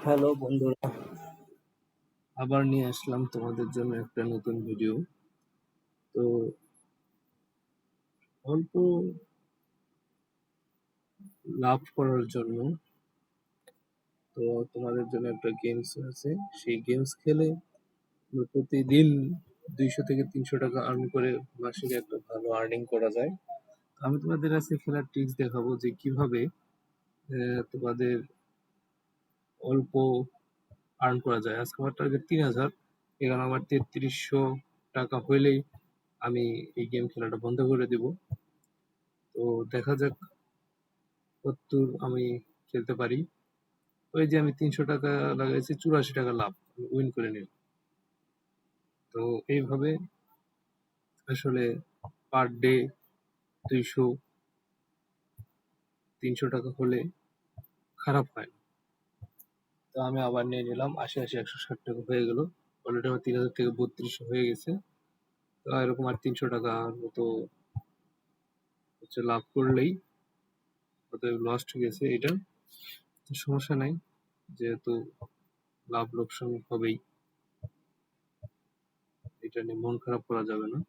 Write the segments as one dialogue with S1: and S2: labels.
S1: Hello বন্ধুরা, আবার নিয়ে আসলাম তোমাদের জন্য একটা নতুন ভিডিও। তো অল্প লাভ করার জন্য তো তোমাদের জন্য একটা গেমস আছে। সেই গেমস খেলে আমরা প্রতিদিন 200 থেকে 300 টাকা আর্ন করে মাসিক একটা ভালো আর্নিং করা যায়। তো আমি তোমাদের আজকে খেলার ট্রিক্স দেখাবো যে কিভাবে তোমাদের অল্প আর্ন করা যায়। আজকে আমার টার্গেট 3000, এখানে আমার 3300 টাকা হইলেই আমি এই গেম খেলাটা বন্ধ করে দিব। তো দেখা যাক কতদূর আমি খেলতে পারি। ওই যে আমি 300 টাকা লাগাইছি, 84 টাকা লাভ, উইন করে নিলাম। তো এইভাবে আসলে পার ডে 200-300 টাকা হলে খারাপ হয় না। তো আমি আবার নিয়ে নিলাম 80-80 160 টাকা হয়ে গেল। অলরেডি আমার 3000 থেকে 3200 হয়ে গেছে। তো এরকম আর 300 টাকার মতো হচ্ছে লাভ করলেই অতএব লস্ট হয়ে গেছে এটা। তো সমস্যা নাই, যেহেতু লাভ লোকসান হবেই, এটা নিয়ে মন খারাপ করা যাবে না।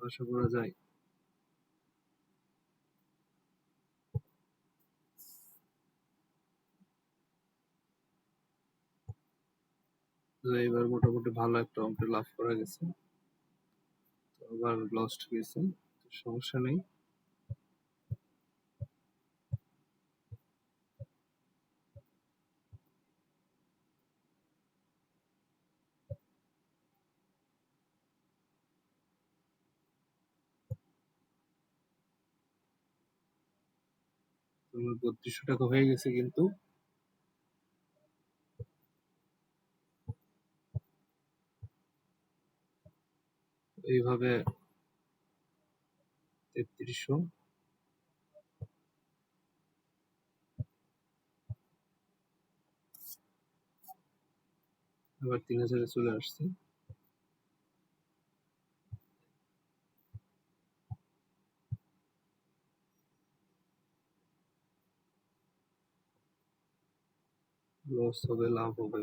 S1: আশা করা যায় যে এবার মোটামুটি ভালো একটা অঙ্কের লাভ করা গেছে। তো আবার লস্ট গেছে, তো সমস্যা নেই। তোমার 3200 টাকা হয়ে গেছে, কিন্তু এইভাবে 3300, আবার 3000-এ চলে আসছে। লস হবে, লাভ হবে,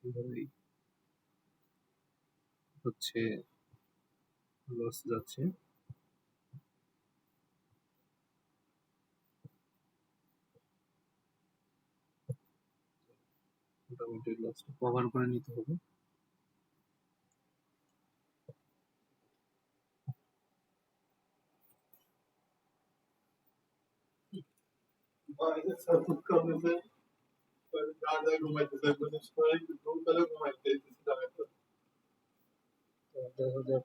S1: এইভাবেই হচ্ছে লস যাচ্ছে। মোটামুটি লসটা কভার করে নিতে হবে। তো দেখা যাক।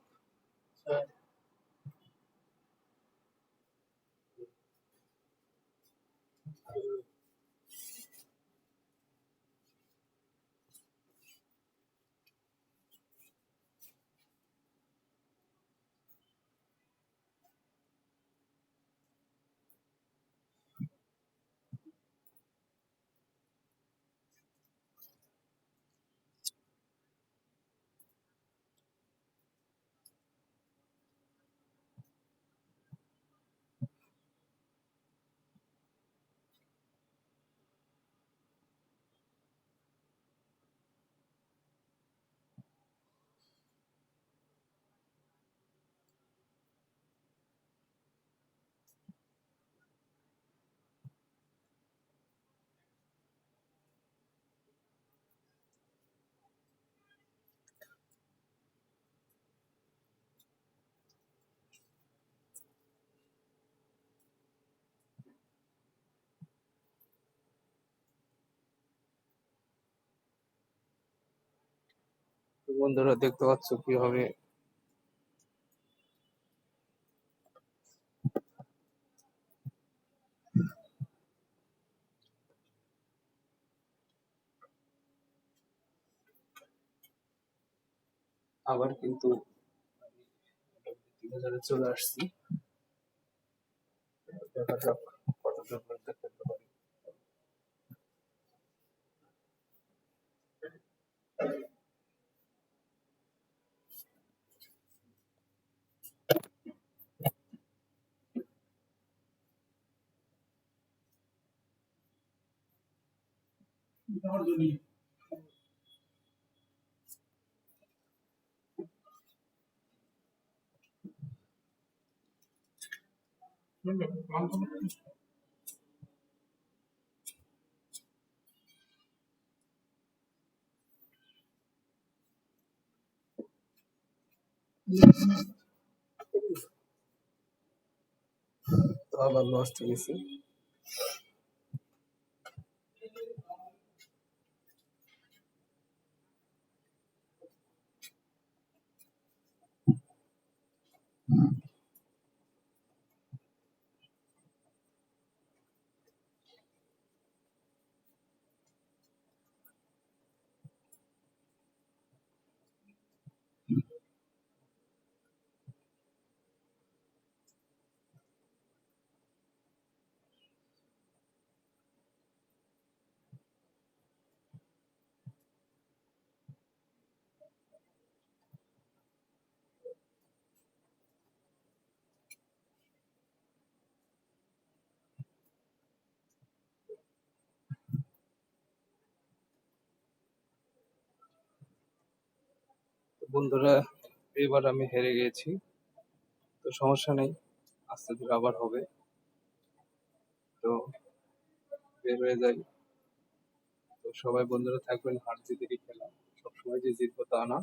S1: তো বন্ধুরা, দেখতে পাচ্ছ কিভাবে আবার কিন্তু 3000-এ চলে আসছি। দেখা যাক কতদূর পর্যন্ত খেলতে পারি। তো আবার নষ্ট গেছে। তো বন্ধুরা, এবার আমি হেরে গিয়েছি। তো সমস্যা নেই, আস্তে ধীরে আবার হবে। তো বের হয়ে যাই। তো সবাই বন্ধুরা থাকবেন, হার জিতেরই খেলা, সবসময় যে জিতবো তা না।